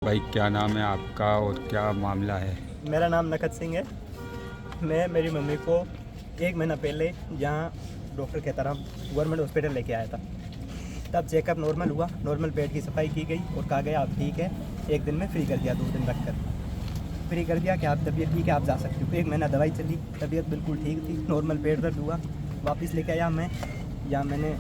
भाई क्या नाम है आपका और क्या मामला है? मेरा नाम नखत सिंह है। मैं मेरी मम्मी को 1 महीना पहले यहाँ डॉक्टर खेताराम गवर्नमेंट हॉस्पिटल लेके आया था। तब चेकअप नॉर्मल हुआ, नॉर्मल पेट की सफाई की गई और कहा गया आप ठीक है, 1 दिन में फ्री कर दिया, 2 दिन रख कर फ्री कर दिया कि आप तबीयत ठीक है, आप जा सकते हो। 1 महीना दवाई चली, तबीयत बिल्कुल ठीक थी, नॉर्मल पेट दर्द हुआ। वापस लेके आया मैं, या मैंने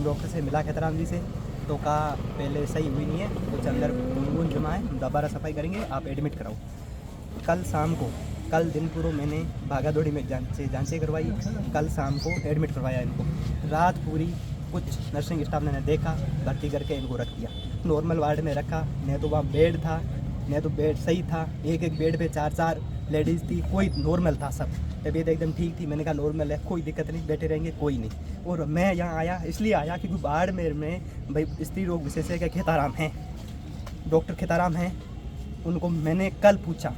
डॉक्टर से मिला खेताराम जी से, तो कहा पहले सही हुई नहीं है, कुछ अंदर खून जमा है, दोबारा सफाई करेंगे, आप एडमिट कराओ। कल शाम को, कल दिन पूरा मैंने भागा दौड़ी में जांचें करवाई, कल शाम को एडमिट करवाया इनको। रात पूरी कुछ नर्सिंग स्टाफ ने देखा, भर्ती करके इनको रख दिया, नॉर्मल वार्ड में रखा। न तो वहाँ बेड था, न तो बेड सही था, एक एक बेड पे 4 लेडीज़ थी, कोई नॉर्मल था, सब तबीयत एकदम ठीक थी। मैंने कहा नॉर्मल है, कोई दिक्कत नहीं, बैठे रहेंगे, कोई नहीं। और मैं यहाँ आया इसलिए आया क्योंकि बाड़मेर में भाई स्त्री रोग विशेषज्ञ खेताराम हैं, डॉक्टर खेताराम हैं। उनको मैंने कल पूछा,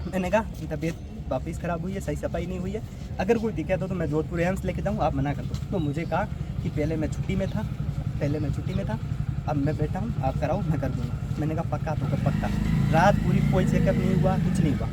मैंने कहा तबीयत वापस ख़राब हुई है, सही सफाई नहीं हुई है, अगर कोई दिक्कत हो तो मैं जोधपुर एम्स लेके जाऊँ, आप मना कर दो। तो मुझे कहा कि पहले मैं छुट्टी में था, अब मैं बैठा हूँ, आप कराओ, मैं कर दूँगा। मैंने कहा पक्का, तो पक्का। रात पूरी कोई चेकअप नहीं हुआ, कुछ नहीं हुआ।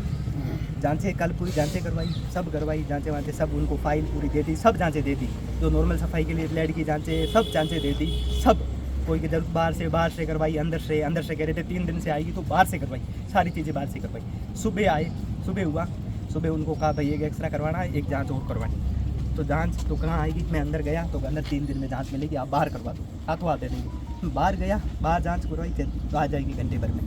जांचें कल पूरी जांचें करवाई, सब करवाई, जांचें वांचें सब, उनको फाइल पूरी दे दी, सब जांचें दे दी, जो नॉर्मल सफाई के लिए ब्लड की जांचें, सब जांचें दे दी, सब। कोई की जरूरत बाहर से करवाई, अंदर से कह रहे थे 3 दिन से आएगी, तो बाहर से करवाई, सारी चीज़ें बाहर से करवाई। सुबह आए, सुबह हुआ, सुबह उनको कहा भाई एक एक्सरा करवाना है, एक जांच और करवानी। तो जांच तो कहाँ आएगी, मैं अंदर गया तो अंदर 3 दिन में जांच मिलेगी, आप बाहर करवा दो, हाथों हाथ दे देंगे। बाहर गया, बाहर जांच करवाई, तो आ जाएगी घंटे भर में।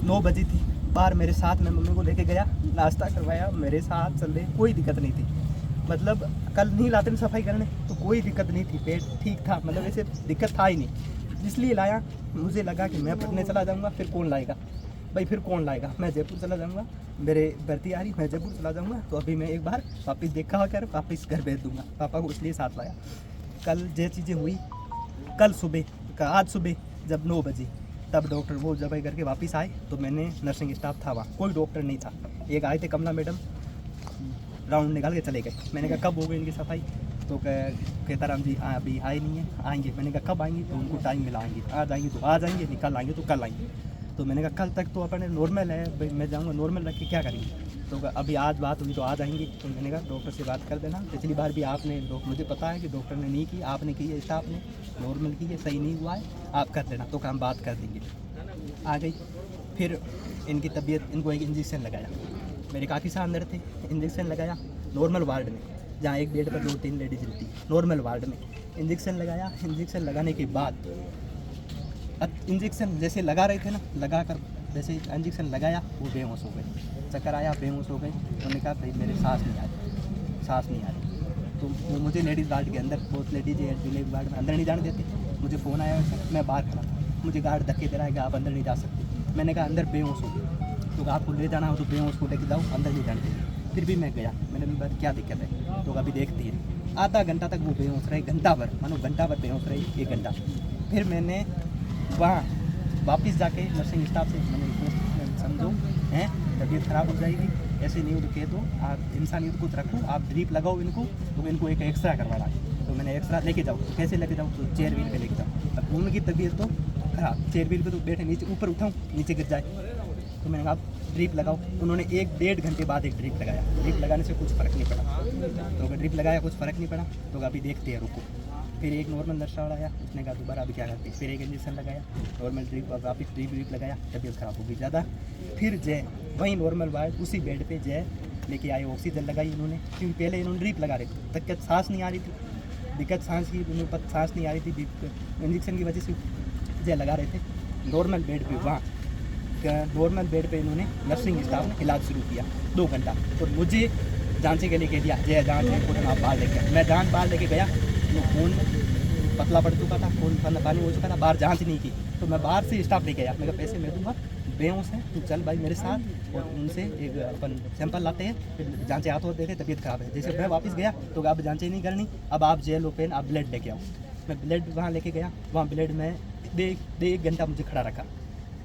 9 बजी थी, बाहर मेरे साथ मैं मम्मी को लेके गया, नाश्ता करवाया, मेरे साथ चल रहे, कोई दिक्कत नहीं थी। मतलब कल नहीं लाते ना सफाई करने, तो कोई दिक्कत नहीं थी, पेट ठीक था, मतलब ऐसे दिक्कत था ही नहीं। इसलिए लाया, मुझे लगा कि मैं पढ़ने चला जाऊँगा, फिर कौन लाएगा भाई, फिर कौन लाएगा, मैं जयपुर चला जाऊँगा, मेरे भर्ती आ रही, मैं जयपुर चला जाऊँगा, तो अभी मैं एक बार वापस देखा कर वापस घर भेज दूँगा। पापा को इसलिए साथ लाया। कल जो चीज़ें हुई, कल सुबह आज सुबह जब 9 बजे, तब डॉक्टर वो जब करके वापस आए, तो मैंने नर्सिंग स्टाफ था वहाँ, कोई डॉक्टर नहीं था। एक आए थे कमला मैडम, राउंड निकाल के चले गए। मैंने कहा कब हो गई इनकी सफाई, तो खेताराम जी अभी आए नहीं है, आएंगे। मैंने कहा कब आएंगी, तो उनको टाइम मिला, आएंगे, आज आएंगी तो आज आएंगे, निकल आएंगे तो कल आएंगे। तो मैंने कहा कल तक तो अपने नॉर्मल है भाई, मैं जाऊँगा नॉर्मल रख के क्या करेंगे, तो अभी आज बात हुई तो आज आएंगी। तो मैंने कहा डॉक्टर से बात कर देना, पिछली बार भी आपने, मुझे पता है कि डॉक्टर ने नहीं की, आपने की है, स्टाफ ने नॉर्मल की है, सही नहीं हुआ है, आप कर देना, तो हम बात कर देंगे। आ गई, फिर इनकी तबीयत, इनको एक इंजेक्शन लगाया, मेरे काफ़ी साल अंदर थे, इंजेक्शन लगाया नॉर्मल वार्ड में, जहाँ एक बेड पर 2-3 लेडीज रहती, नॉर्मल वार्ड में इंजेक्शन लगाया। इंजेक्शन लगाने के बाद इंजेक्शन जैसे लगा रहे थे ना, लगा कर जैसे इंजेक्शन लगाया, वो बेहोश हो गए, चक्कर आया, बेहोश हो गए। उन्होंने कहा भाई मेरे सांस नहीं आ रही। तो वो मुझे लेडीज़ वार्ड के अंदर, बहुत लेडीज है डिलीवरी वार्ड में, अंदर नहीं जाने देते। मुझे फ़ोन आया वैसे, मैं बाहर खड़ा था, मुझे गार्ड धक्के दे रहा है कि आप अंदर नहीं जा सकते। मैंने कहा अंदर बेहोश हो गए, तो आपको ले जाना हो तो बेहोश को लेके जाओ, अंदर नहीं जाने देते। फिर भी मैं गया, मैंने बात क्या दिक्कत है, तो अभी देखती है। आधा घंटा तक वो बेहोश रहे, घंटा भर, मानो घंटा भर बेहोश रहे, 1 घंटा। फिर मैंने वहाँ वापस जाके नर्सिंग स्टाफ से मैंने समझो हैं, तबीयत ख़राब हो जाएगी, ऐसे नहीं हो तो कह दो, आप इंसानियत को रखो, आप ड्रिप लगाओ इनको, तो इनको एक एक्स्ट्रा करवाना है। तो मैंने एक्स्ट्रा लेके जाओ, तो कैसे लेके जाऊँ, तो चेयर व्हील पे लेके जाऊँ। अब उनकी तबीयत तो खराब, चेयर व्हील पे तो बैठे, नीचे ऊपर उठाऊँ नीचे गिर जाए, तो मैंने कहा ड्रिप लगाओ। उन्होंने 1-1.5 घंटे बाद एक ड्रिप लगाया, ड्रिप लगाने से कुछ फ़र्क नहीं पड़ा। तो अगर ड्रिप लगाया कुछ फ़र्क नहीं पड़ा, तो अभी देखते हैं, रुको। फिर एक नॉर्मल नर्स आया, उसने कहा दोबारा अभी क्या करती, फिर एक इंजेक्शन लगाया, नॉर्मल ड्रिप, वापस ड्रिप लगाया, तबीयत ख़राब हो गई ज़्यादा। फिर जय वहीं नॉर्मल वार्ड, उसी बेड पे जय लेके आए, ऑक्सीजन लगाई इन्होंने, क्योंकि पहले इन्होंने ड्रिप लगा रहे थे, दिक्कत सांस नहीं आ रही थी, दिक्कत सांस की, उन्हें सांस नहीं आ रही थी, इंजेक्शन की वजह से जय लगा रहे थे। नॉर्मल बेड पर, वहाँ नॉर्मल बेड पे इन्होंने नर्सिंग स्टाफ ने इलाज शुरू किया 2 घंटा। तो मुझे जांचे के लिए कह दिया, जय जांच है, खून आप बाहर लेके, मैं जांच बाहर लेके गया, तो खून पतला पड़ चुका था, खून पानी हो चुका था, बाहर जांच नहीं की। तो मैं बाहर से स्टाफ लेके आया, मैं कहा पैसे मैं दूंगा, बेहोश है, तो चल भाई मेरे साथ, और उनसे एक अपन सैंपल लाते हैं, फिर जांचें हाथों देते, तबीयत खराब है। जैसे मैं वापस गया, तो अब जांचें नहीं करनी, अब आप जेल ओपन, आप ब्लड लेके आओ। मैं ब्लड वहाँ लेके गया, वहाँ ब्लड में 1 घंटा मुझे खड़ा रखा,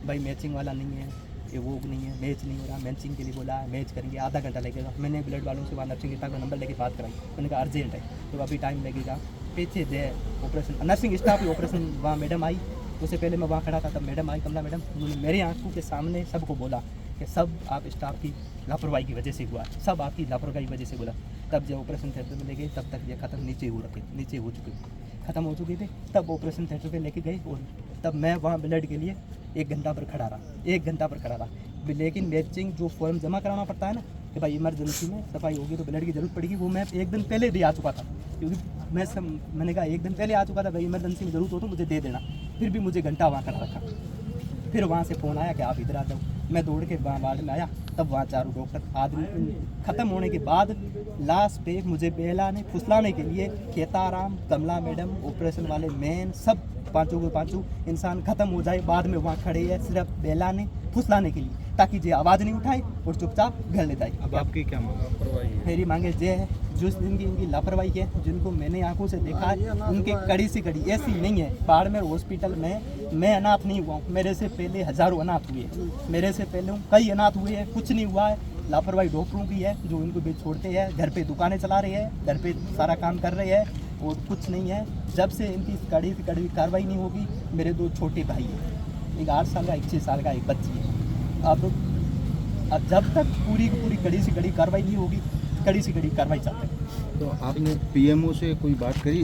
भाई मैचिंग वाला नहीं है, ये वो नहीं है, मैच नहीं हो रहा, मैचिंग के लिए बोला, मैच करेंगे, आधा घंटा लगेगा। मैंने ब्लड वालों से वहाँ नर्सिंग स्टाफ का नंबर लेके बात कराई, मैंने कहा अर्जेंट है, तो अभी टाइम लगेगा। पीछे जो ऑपरेशन नर्सिंग स्टाफ की ऑपरेशन, वहाँ मैडम आई, उससे पहले मैं वहाँ खड़ा था, तब मैडम आई, कमला मैडम, उन्होंने मेरी आंखों के सामने सबको बोला कि सब आप स्टाफ की लापरवाही की वजह से हुआ, सब आपकी लापरवाही की वजह से बोला। तब जब ऑपरेशन थिएटर में ले गए तब तक ये ख़त्म नीचे हो चुके ख़त्म हो चुके थे। तब ऑपरेशन थिएटर पे लेके गए और तब मैं वहाँ ब्लड के लिए 1 घंटा पर खड़ा रहा। लेकिन मैचिंग जो फॉर्म जमा कराना पड़ता है ना कि भाई इमरजेंसी में सफाई होगी तो ब्लड की ज़रूरत पड़ेगी, वो मैं 1 दिन पहले भी आ चुका था, क्योंकि मैंने कहा 1 दिन पहले आ चुका था, भाई इमरजेंसी में ज़रूरत हो तो मुझे दे देना। फिर भी मुझे घंटा वहाँ खड़ा रखा। फिर वहाँ से फ़ोन आया कि आप इधर आ जाओ। मैं दौड़ के वहाँ वार्ड में आया, तब वहाँ चारों डॉक्टर आदमी ख़त्म होने के बाद लास्ट पे मुझे बेला ने फुसलाने के लिए खेताराम, कमला मैडम, ऑपरेशन वाले मैन, सब पाँचों के पाँचों इंसान ख़त्म हो जाए, बाद में वहाँ खड़े है सिर्फ बेला ने फुसलाने के लिए, ताकि ये आवाज़ नहीं उठाए और चुपचाप घर ले जाए। अब आपकी क्या मांग? मेरी मांगे ये है, जो जिनकी इनकी लापरवाही है, जिनको मैंने आंखों से देखा है, उनकी कड़ी से कड़ी ऐसी नहीं है। बाड़मेर हॉस्पिटल में मैं अनाथ नहीं हुआ हूँ, मेरे से पहले हज़ारों अनाथ हुए हैं, मेरे से पहले कई अनाथ हुए हैं, कुछ नहीं हुआ है। लापरवाही डॉक्टरों की है जो इनको बीच छोड़ते हैं, घर पे दुकानें चला रहे हैं, घर पे सारा काम कर रहे हैं और कुछ नहीं है। जब से इनकी कड़ी से कड़ी कार्रवाई नहीं होगी, मेरे 2 छोटे भाई हैं, एक 8 साल का, एक 6 साल का, एक बच्ची है। अब जब तक पूरी की पूरी कड़ी से कड़ी कार्रवाई नहीं होगी, कड़ी से कड़ी कार्रवाई चाहते हैं। तो आपने पीएमओ से कोई बात करी?